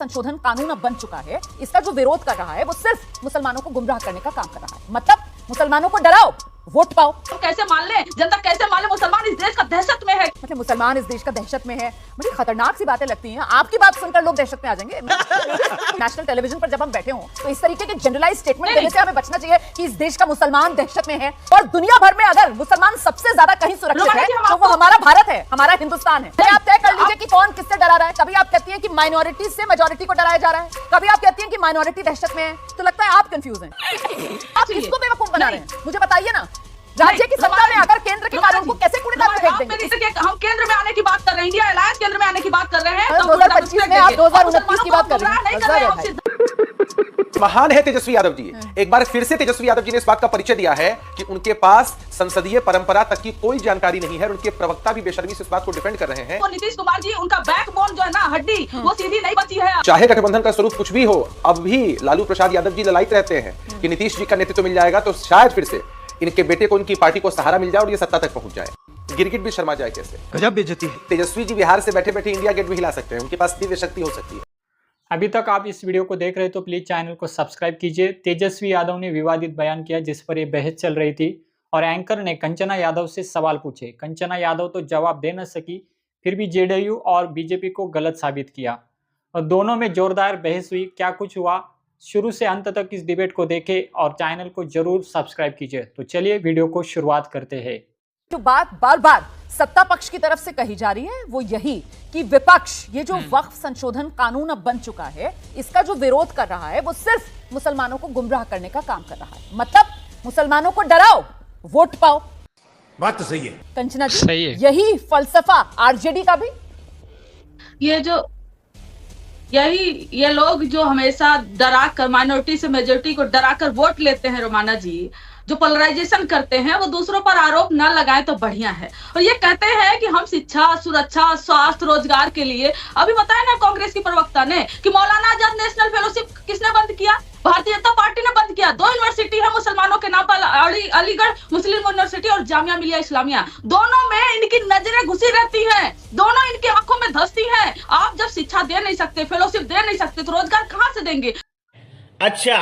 संशोधन कानून अब बन चुका है। इसका जो विरोध कर रहा है वो सिर्फ मुसलमानों को गुमराह करने का काम कर रहा है। मतलब मुसलमानों को डराओ, वोट पाओ। कैसे मान ले, जनता कैसे मान ले मुसलमान इस देश का दहशत में है। मतलब मुसलमान इस देश का दहशत में है, बड़ी खतरनाक सी बातें लगती हैं। आपकी बात सुनकर लोग दहशत में आ जाएंगे। नेशनल टेलीविजन पर जब हम बैठे हों तो इस तरीके के जनरलाइज स्टेटमेंट देने से हमें बचना चाहिए कि इस देश का मुसलमान दहशत में है और दुनिया भर में अगर मुसलमान सबसे ज्यादा कहीं सुरक्षित है तो वो हमारा भारत है, हमारा हिंदुस्तान है। आप तय कर लीजिए कि कौन किससे डरा रहा है। कभी आप कहती हैं कि माइनॉरिटी से मेजॉरिटी को डराया जा रहा है, कभी आप कहती हैं कि माइनॉरिटी दहशत में है। तो लगता है आप कंफ्यूज हैं। आप किसको बेवकूफ बना रहे हैं, मुझे बताइए ना। राज्य की सत्ता में आकर केंद्र के कानून को कैसे कूड़ेदान में फेंक देंगे? हम केंद्र में आने की बात कर रहे हैं, इंडिया अलायंस केंद्र में आने की बात कर रहे हैं। 2025 में आप 2029 की बात कर रहे हैं। महान है तेजस्वी यादव जी। एक बार फिर से तेजस्वी यादव जी ने इस बात का परिचय दिया है कि उनके पास संसदीय परंपरा तक की कोई जानकारी नहीं है और उनके प्रवक्ता भी बेशर्मी से इस बात को डिफेंड कर रहे हैं। नीतीश कुमार जी, उनका बैकबोन जो है ना, हड्डी, वो सीधी नहीं बची है। चाहे गठबंधन का स्वरूप कुछ भी हो, अब भी लालू प्रसाद यादव जी ललायित रहते हैं कि नीतीश जी का नेतृत्व मिल जाएगा तो शायद फिर से इनके बेटे को उनकी पार्टी को सहारा मिल जाए और ये सत्ता तक पहुंच जाए। गिरगिट भी शर्मा जाए कैसे। गजब बेइज्जती है। तेजस्वी जी बिहार से बैठे बैठे इंडिया गेट भी हिला सकते हैं, उनके पास दिव्य शक्ति हो सकती है। अभी तक आप इस वीडियो को देख रहे हो तो प्लीज चैनल को सब्सक्राइब कीजिए। तेजस्वी यादव ने विवादित बयान किया जिस पर ये बहस चल रही थी और एंकर ने कंचना यादव से सवाल पूछे। कंचना यादव तो जवाब दे न सकी, फिर भी जेडीयू और बीजेपी को गलत साबित किया और दोनों में जोरदार बहस हुई। क्या कुछ हुआ, शुरू से अंत तक इस डिबेट को देखें और चैनल को जरूर सब्सक्राइब कीजिए। तो चलिए वीडियो को शुरुआत करते हैं। जो बात बार बार सत्ता पक्ष की तरफ से कही जा रही है वो यही कि विपक्ष ये जो वक्फ संशोधन कानून अब बन चुका है इसका जो विरोध कर रहा है वो सिर्फ मुसलमानों को गुमराह करने का काम कर रहा है। मतलब मुसलमानों को डराओ, वोट पाओ। बात तो सही है कंचना जी, सही है। यही फलसफा आरजेडी का भी। ये लोग जो हमेशा डरा कर माइनॉरिटी से मेजोरिटी को डरा कर वोट लेते हैं, रोमाना जी, जो पोलराइजेशन करते हैं वो दूसरों पर आरोप न लगाएं तो बढ़िया है। और ये कहते हैं कि हम शिक्षा, सुरक्षा, स्वास्थ्य, रोजगार के लिए, अभी बताया ना कांग्रेस की प्रवक्ता ने कि मौलाना आजाद नेशनल फेलोशिप किसने बंद किया? भारतीय जनता पार्टी ने बंद किया। 2 यूनिवर्सिटी है मुसलमानों के नाम पर, अलीगढ़ मुस्लिम यूनिवर्सिटी और जामिया मिलिया इस्लामिया। दोनों में इनकी नजरें घुसी रहती हैं, दोनों इनकी आंखों में धंसती हैं। आप जब शिक्षा दे नहीं सकते, फेलोशिप दे नहीं सकते तो रोजगार कहां से देंगे? अच्छा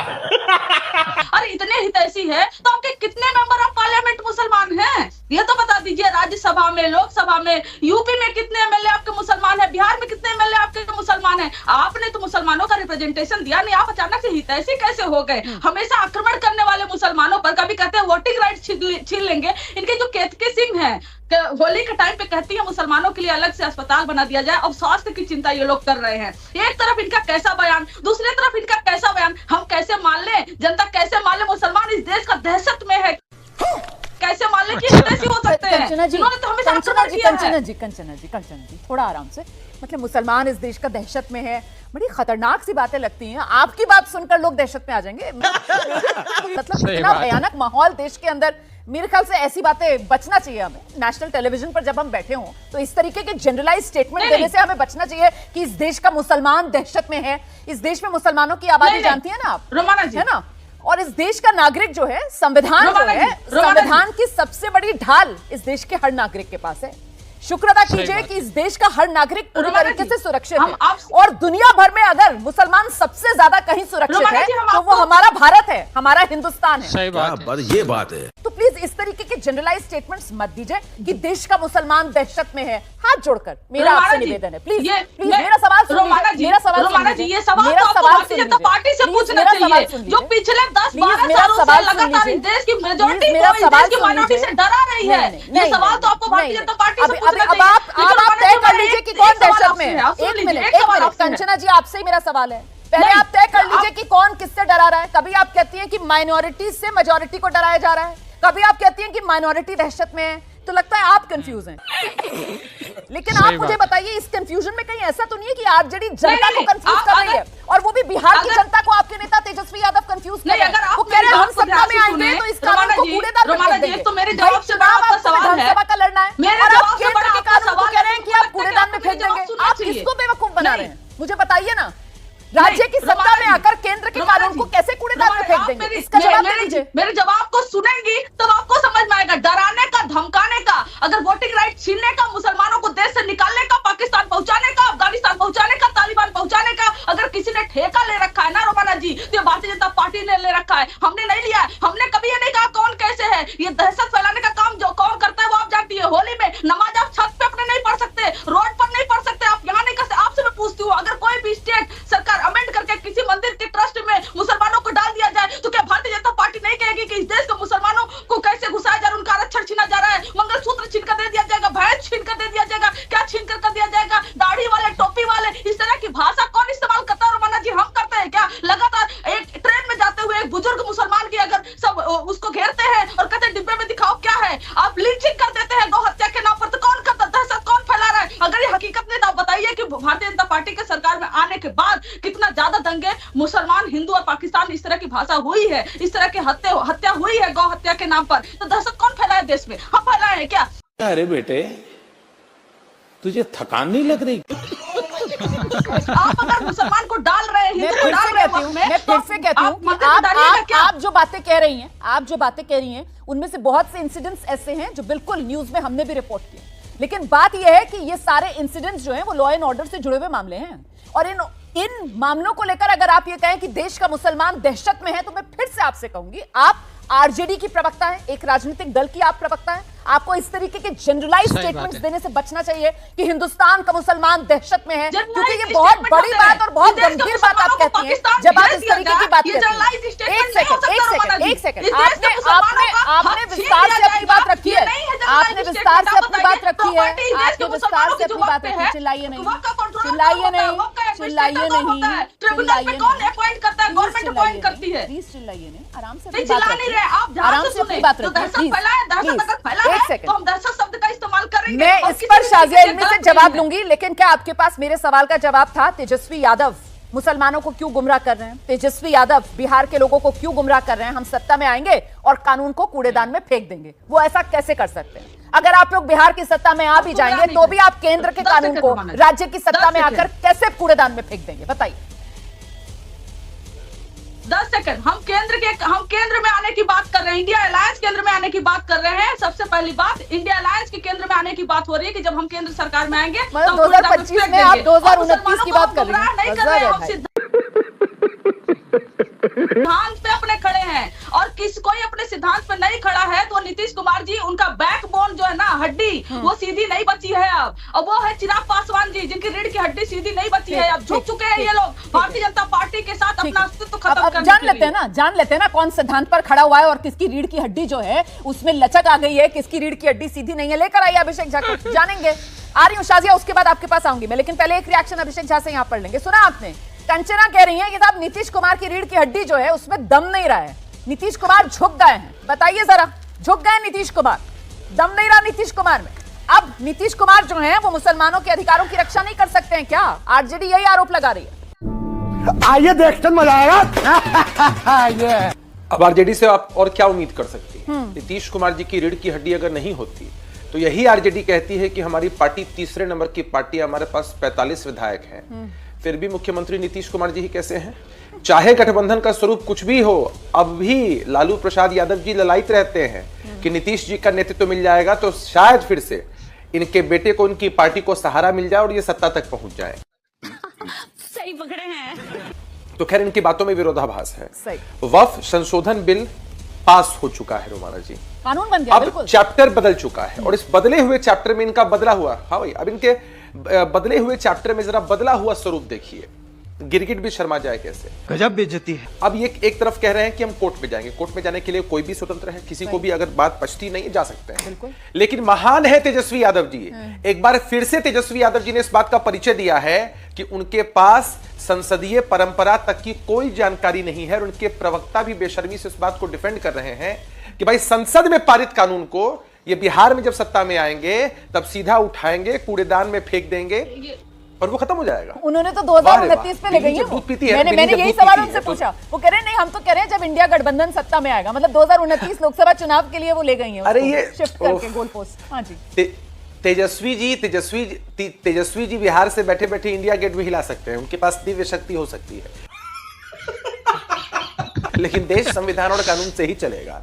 अरे इतने हितैषी है तो आपके कितने मेंबर ऑफ पार्लियामेंट मुसलमान हैं? ये तो बता दीजिए। राज्यसभा में, लोकसभा में, यूपी में कितने एमएलए आपके मुसलमान हैं? बिहार में कितने एमएलए आपके मुसलमान हैं? आपने तो मुसलमानों का रिप्रेजेंटेशन दिया नहीं। आप अचानक से हितैषी कैसे हो गए? हमेशा आक्रमण करने वाले मुसलमानों पर, कभी कहते हैं वोटिंग राइट छीन लेंगे। इनके जो केतकी सिंह है, होली के टाइम पे कहती है मुसलमानों के लिए अलग से अस्पताल बना दिया जाए। अब स्वास्थ्य की चिंता ये लोग कर रहे हैं। एक तरफ इनका कैसा बयान, दूसरी तरफ इनका कैसा बयान। हम कैसे मान ले, जनता कैसे मान ले मुसलमान इस देश का दहशत में है? कैसे मान ले कि हितैषी हो सकते हैं? कंचना जी, थोड़ा आराम से। मतलब मुसलमान इस देश का दहशत में है, बड़ी खतरनाक सी बातें लगती हैं। आपकी बात सुनकर लोग दहशत में आ जाएंगे। मतलब इतना भयानक माहौल देश के अंदर, मेरे ख्याल से ऐसी बातें बचना चाहिए हमें। नेशनल टेलीविजन पर जब हम बैठे हों तो इस तरीके के जनरलाइज स्टेटमेंट देने से हमें बचना चाहिए कि इस देश का मुसलमान दहशत में है। इस देश में मुसलमानों की आबादी जानती है ना आप, रोमाना जी, है ना? और इस देश का नागरिक जो है, संविधान जो है, संविधान की सबसे बड़ी ढाल इस देश के हर नागरिक के पास है। शुक्र अदा कीजिए कि इस देश का हर नागरिक पूरी तरीके से सुरक्षित है और दुनिया भर में अगर मुसलमान सबसे ज्यादा कहीं सुरक्षित है तो वो हमारा भारत है, हमारा हिंदुस्तान है। सही बात है। ये बात है। तो प्लीज इस तरीके के जनरलाइज स्टेटमेंट्स मत दीजिए कि देश का मुसलमान दहशत में है। हाथ जोड़कर मेरा आपसे निवेदन है, प्लीज मेरा सवाल सुनिए। मेरा सवाल ये सवाल तो भारतीय जनता पार्टी से पूछना चाहिए, जो पिछले 10-12 सालों से लगातार इस देश की मेजॉरिटी को इस देश की माइनॉरिटी से डरा रही है। ये सवाल तो आपको भारतीय जनता पार्टी से अब आप तय कर लीजिए कि कौन दहशत में है। एक मिनट कंचना जी, आपसे ही मेरा सवाल है। पहले आप तय कर लीजिए कि कौन किससे डरा रहा है। कभी आप कहती हैं कि माइनॉरिटी से मेजॉरिटी को डराया जा रहा है, कभी आप कहती हैं कि माइनॉरिटी दहशत में है। तो लगता है आप कंफ्यूज हैं। लेकिन आप मुझे बताइए, इस कंफ्यूजन में कहीं ऐसा तो नहीं है कि आरजेडी जनता को कंफ्यूज कर रही है और वो भी बिहार की जनता को आपके नेता तेजस्वी यादव कंफ्यूज कर रहे हैं? वो कह रहे हैं हम सत्ता में आएंगे तो इस कानून को कूड़ेदान में फेंक देंगे। तो मेरे जवाब से बड़ा आपका सवाल है, विधानसभा का लड़ना है मेरे और जवाब आप से केंद्र बड़ा के आपका कानून को सवाल कह रहे हैं कि आप कूड़ेदान में फेंक देंगे। आप किसको बेवकूफ बना रहे हैं, मुझे बताइए ना। राज्य की सत्ता में आकर केंद्र के कानून को कैसे कूड़ेदान में फेंक देंगे? इसका जवाब दे दीजिए। मेरे जवाब को सुनेंगी तब आपको समझ में आएगा। डराने का, धमकाने का, अगर वोटिंग राइट छीनने का, मुसलमानों को देश से निकालने का, पाकिस्तान पहुंचाने का, अफगानिस्तान पहुंचाने का, तालिबान पहुंचाने का, अगर ठेका ले रखा है ना रोमाना जी, तो ये भारतीय जनता पार्टी ने ले रखा है, हमने नहीं लिया है। हमने कभी ये नहीं कहा कौन कैसे है, ये दहशत फैलाने का काम जो कौन करता है वो आप जानती है। होली में नमाज आप छत पे अपने नहीं पढ़ सकते, रोड पर नहीं पढ़ सकते, आप यहाँ नहीं कर सकते। आपसे मैं पूछती हूँ, अगर कोई भी स्टेट सरकार अमेंड करके किसी मंदिर के ट्रस्ट में मुसलमानों को डाल दिया जाए, तो क्या भारतीय जनता पार्टी नहीं कहेगी कि इस देश के मुसलमानों को कैसे घुसाया जा रहा है, उनका आरक्षण छीना जा रहा है, मंगलसूत्र छीन कर दे दिया जाएगा, भैंस छीन कर दे दिया जाएगा, क्या छीन कर दिया जाएगा, दाढ़ी वाले टोपी वाले, इस तरह की भाषा कौन इस्तेमाल करता है रोमाना जी? हम करते हैं क्या? लगातार एक ट्रेन में जाते हुए एक बुजुर्ग मुसलमान की अगर सब उसको घेरते हैं और कहते हैं डिब्बे में दिखाओ क्या है, आप लिंचिंग कर देते हैं गौ हत्या के नाम पर, तो कौन करता, दहशत कौन फैला रहा है? अगर ये हकीकत नहीं तो आप बताइए कि भारतीय जनता पार्टी के सरकार में आने के बाद कितना ज्यादा दंगे मुसलमान, हिंदू और पाकिस्तान इस तरह की भाषा हुई है, इस तरह की हत्या हुई है गौ हत्या के नाम पर, तो दहशत कौन फैलाए देश में? हम फैलाए हैं क्या? अरे बेटे तुझे थकान नहीं लग रही? आप अगर मुसलमान को डाल रहे हैं, मैं फिर से कहती हूँ कि आप जो बातें कह रही हैं, उनमें से बहुत से इंसिडेंट्स ऐसे हैं जो बिल्कुल न्यूज में हमने भी रिपोर्ट किए, लेकिन बात यह है कि ये सारे इंसिडेंट्स जो हैं वो लॉ एंड ऑर्डर से जुड़े हुए मामले हैं, और इन मामलों को लेकर अगर आप ये कहें कि देश का मुसलमान दहशत में है, तो मैं फिर से आपसे कहूंगी, आप आरजेडी की प्रवक्ता है, एक राजनीतिक दल की आप प्रवक्ता है, आपको इस तरीके के जनरलाइज स्टेटमेंट्स देने से बचना चाहिए कि हिंदुस्तान का मुसलमान दहशत में है, क्योंकि ये बहुत बड़ी बात और बहुत गंभीर बात आप कहती हैं जब आप इस तरीके की बात करती हैं। एक सेकंड, आपने विस्तार से अपनी बात रखी है, चिल्लाइए नहीं, प्लीज चिल्लाइए नहीं, आराम से अपनी बात रखिए, आराम से अपनी बात रखिए, एक सेकंड, मैं इस पर शाजिया इल्मी से जवाब लूंगी, लेकिन क्या आपके पास मेरे सवाल का जवाब था? तेजस्वी यादव मुसलमानों को क्यों गुमराह कर रहे हैं? तेजस्वी यादव बिहार के लोगों को क्यों गुमराह कर रहे हैं? हम सत्ता में आएंगे और कानून को कूड़ेदान में फेंक देंगे, वो ऐसा कैसे कर सकते हैं? अगर आप लोग बिहार की सत्ता में आ भी जाएंगे तो भी आप केंद्र के कानून को राज्य की सत्ता में आकर कैसे कूड़ेदान में फेंक देंगे? बताइए। 10 सेकंड, हम केंद्र में आने की बात कर रहे हैं, इंडिया अलायंस केंद्र में आने की बात कर रहे हैं। सबसे पहली बात, इंडिया अलायंस के केंद्र में आने की बात हो रही है कि जब हम केंद्र सरकार में आएंगे, मतलब 2025 में आप 2029 की बात कर रहे हैं। सिद्धांत पे अपने खड़े हैं, और कोई अपने सिद्धांत पे नहीं खड़ा है तो नीतीश कुमार जी, उनका बैकबोन जो है ना, हड्डी, वो सीधी नहीं बची है अब, और वो है चिराग पासवान जी, जिनकी रीढ़ की हड्डी सीधी नहीं बची है। अब झुक चुके हैं ये लोग भारतीय जनता पार्टी के साथ अपना अस्तित्व खत्म करने के लिए। जान लेते हैं ना कौन सिद्धांत पर खड़ा हुआ है और किसकी रीढ़ की हड्डी जो है उसमें लचक आ गई है, किसकी रीढ़ की हड्डी सीधी नहीं है। लेकर आइए अभिषेक झा को, जानेंगे। आ रही हूँ शाजिया, उसके बाद आपके पास आऊंगी मैं, लेकिन पहले एक रिएक्शन अभिषेक झा से यहाँ पढ़ लेंगे। सुना आपने, कंचना कह रही है कि साहब नीतीश कुमार की रीढ़ की हड्डी जो है उसमें दम नहीं रहा है, नीतीश कुमार झुक गए हैं। बताइए जरा, झुक गए नीतीश कुमार, दम नहीं रहा नीतीश कुमार में। अब नीतीश कुमार जो है वो मुसलमानों के अधिकारों की रक्षा नहीं कर सकते हैं क्या? आरजेडी यही आरोप लगा रही है। आइए देखते मजा आएगा। अब आरजेडी से आप और क्या उम्मीद कर सकती है? नीतीश कुमार जी की रीढ़ की हड्डी अगर नहीं होती तो यही आरजेडी कहती है कि हमारी पार्टी तीसरे नंबर की पार्टी, हमारे पास 45 विधायक हैं, फिर भी मुख्यमंत्री नीतीश कुमार जी ही कैसे हैं? चाहे गठबंधन का स्वरूप कुछ भी हो, अब भी लालू प्रसाद यादव जी ललायित रहते हैं कि नीतीश जी का नेतृत्व मिल जाएगा तो शायद फिर से इनके बेटे को, उनकी पार्टी को सहारा मिल जाए और ये सत्ता तक पहुंच जाए। सही पकड़े हैं। तो खैर इनकी बातों में विरोधाभास है। सही। वक्फ संशोधन बिल पास हो चुका है रोमाना जी, कानून बन गया, अब चैप्टर बदल चुका है, और इस बदले हुए चैप्टर में इनका बदला हुआ, हाँ भाई, अब इनके बदले हुए चैप्टर में जरा बदला हुआ स्वरूप देखिए, गिरगिट भी शर्मा जाए कैसे, गजब बेइज्जती है। अब ये एक तरफ कह रहे हैं कि हम कोर्ट में जाएंगे, कोर्ट में जाने के लिए कोई भी स्वतंत्र है, किसी को भी अगर बात पछती नहीं जा सकते हैं, लेकिन महान है तेजस्वी यादव जी। एक बार फिर से तेजस्वी यादव जी ने इस बात का परिचय दिया है कि उनके पास संसदीय परंपरा तक की कोई जानकारी नहीं है, और उनके प्रवक्ता भी बेशर्मी से इस बात को डिफेंड कर रहे हैं कि भाई संसद में पारित कानून को ये बिहार में जब सत्ता में आएंगे तब सीधा उठाएंगे, कूड़ेदान में फेंक देंगे और वो खत्म हो जाएगा। उन्होंने तो 2029 पे ले गई है, मैंने यही सवाल उनसे पूछा, वो कह रहे नहीं, हम तो कह रहे हैं जब इंडिया गठबंधन सत्ता में आएगा, मतलब 2029 लोकसभा चुनाव के लिए वो ले गई है। अरे ये शिफ्ट करके गोल पोस्ट। हाँ जी, तेजस्वी जी बिहार से बैठे बैठे इंडिया गेट भी हिला सकते हैं, उनके पास दिव्य शक्ति हो सकती है लेकिन देश संविधान और कानून से ही चलेगा।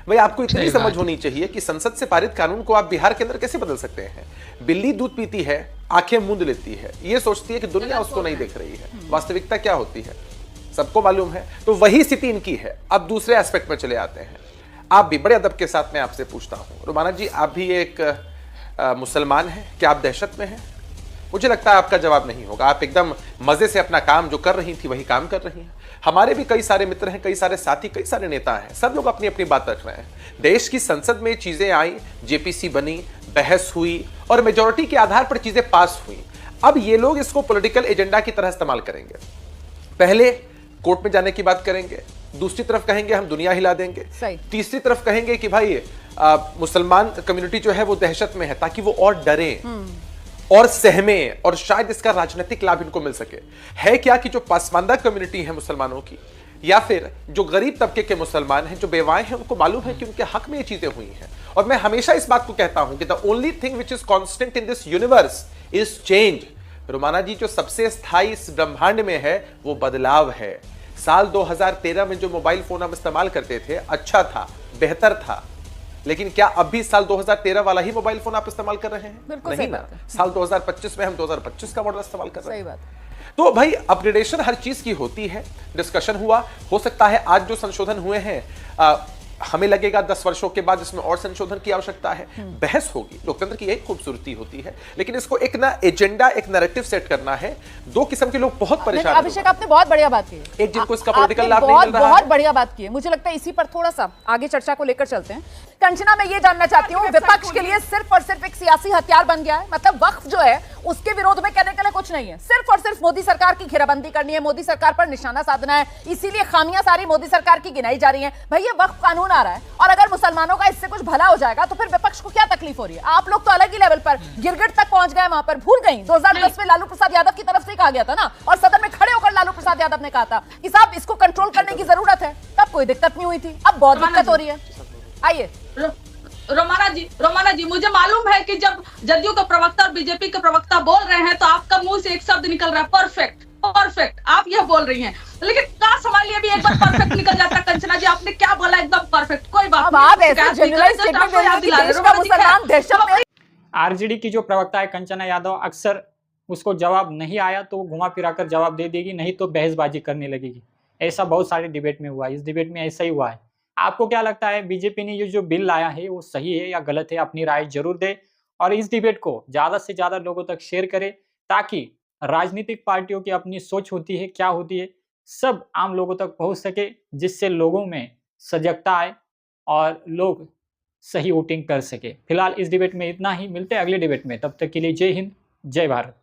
भाई आपको इतनी समझ होनी चाहिए कि संसद से पारित कानून को आप बिहार के अंदर कैसे बदल सकते हैं? बिल्ली दूध पीती है, आंखें मूंद लेती है, ये सोचती है कि दुनिया उसको नहीं देख रही है। वास्तविकता क्या होती है? सबको मालूम है। तो वही स्थिति इनकी है। अब दूसरे एस्पेक्ट में चले आते हैं। आप भी बड़े अदब के साथ मैं आपसे पूछता हूं, रोमाना जी, आप भी एक मुसलमान हैं, क्या आप दहशत में हैं? मुझे लगता है आपका जवाब नहीं होगा। आप एकदम मजे से अपना काम जो कर रही थी वही काम कर रही हैं। हमारे भी कई सारे मित्र हैं, कई सारे साथी, कई सारे नेता हैं, सब लोग अपनी अपनी बात रख रहे हैं। देश की संसद में चीजें आई, जेपीसी बनी, बहस हुई और मेजोरिटी के आधार पर चीजें पास हुई। अब ये लोग इसको पॉलिटिकल एजेंडा की तरह इस्तेमाल करेंगे। पहले कोर्ट में जाने की बात करेंगे, दूसरी तरफ कहेंगे हम दुनिया हिला देंगे, तीसरी तरफ कहेंगे कि भाई मुसलमान कम्युनिटी जो है वो दहशत में है, ताकि वो और डरे और सहमे और शायद इसका राजनीतिक लाभ इनको मिल सके। है क्या कि जो पसमानदा कम्युनिटी है मुसलमानों की, या फिर जो गरीब तबके के मुसलमान हैं, जो बेवाएं हैं, उनको मालूम है कि उनके हक में ये चीजें हुई हैं। और मैं हमेशा इस बात को कहता हूं कि the only thing which is constant in this universe is change. Romana ji, जो सबसे स्थायी इस ब्रह्मांड में है वो बदलाव है। साल 2013 में जो मोबाइल फोन हम इस्तेमाल करते थे अच्छा था, बेहतर था, लेकिन क्या अब भी साल 2013 वाला ही मोबाइल फोन आप इस्तेमाल कर रहे हैं? नहीं ना। साल 2025 में हम 2025 का मॉडल इस्तेमाल कर रहे हैं। सही बात। तो भाई अपग्रेडेशन हर चीज की होती है। डिस्कशन हुआ, हो सकता है आज जो संशोधन हुए हैं हमें लगेगा 10 वर्षों के बाद इसमें और संशोधन की आवश्यकता है। बहस होगी, लोकतंत्र की यही खूबसूरती होती है। लेकिन इसको एक ना एजेंडा, एक नैरेटिव सेट करना है। दो किस्म के लोग बहुत परेशान हैं। अभिषेक, आपने बहुत बढ़िया बात की। एक जिनको इसका पॉलिटिकल लाभ नहीं मिल रहा है। बहुत बढ़िया बात की है। मुझे लगता है इसी पर थोड़ा सा आगे चर्चा को लेकर चलते हैं। कंचना, मैं ये जानना चाहती हूँ, विपक्ष के लिए सिर्फ और सिर्फ एक सियासी हथियार बन गया है? मतलब वक्फ जो है उसके विरोध में कहने के लिए कुछ नहीं है, सिर्फ और सिर्फ मोदी सरकार की घेराबंदी करनी है, मोदी सरकार पर निशाना साधना है, इसीलिए खामियां सारी मोदी सरकार की गिनाई जा रही हैं। भाई ये वक्फ कानून आ रहा है और अगर मुसलमानों का इससे कुछ भला हो जाएगा तो फिर विपक्ष को क्या तकलीफ हो रही है? आप लोग तो अलग ही लेवल पर गिरगिट तक पहुंच गए, वहां पर भूल गई। 2010 में लालू प्रसाद यादव की तरफ से कहा गया था ना, और सदन में खड़े होकर लालू प्रसाद यादव ने कहा था कि साहब इसको कंट्रोल करने की जरूरत है, तब कोई दिक्कत नहीं हुई थी। अब बहुत दिक्कत हो रही है। आइए रोमाना जी, मुझे मालूम है कि जब जदयू के प्रवक्ता और बीजेपी के प्रवक्ता बोल रहे हैं तो आपका मुंह से एक शब्द निकल रहा है, परफेक्ट परफेक्ट। आप यह बोल रही हैं, लेकिन क्या संभालिए भी एक बार परफेक्ट निकल जाता है। कंचना जी, आपने क्या बोला? एकदम परफेक्ट, कोई बात नहीं। आरजेडी की जो प्रवक्ता है कंचना यादव, अक्सर उसको जवाब नहीं आया तो वो घुमा फिरा कर जवाब दे देगी, नहीं तो बहसबाजी करने लगेगी। ऐसा बहुत सारे डिबेट में हुआ है, इस डिबेट में ऐसा ही हुआ है। आपको क्या लगता है, बीजेपी ने ये जो बिल लाया है वो सही है या गलत है? अपनी राय जरूर दे और इस डिबेट को ज्यादा से ज्यादा लोगों तक शेयर करें, ताकि राजनीतिक पार्टियों की अपनी सोच होती है, क्या होती है, सब आम लोगों तक पहुंच सके, जिससे लोगों में सजगता आए और लोग सही वोटिंग कर सके। फिलहाल इस डिबेट में इतना ही, मिलते हैं अगले डिबेट में। तब तक के लिए जय हिंद, जय भारत।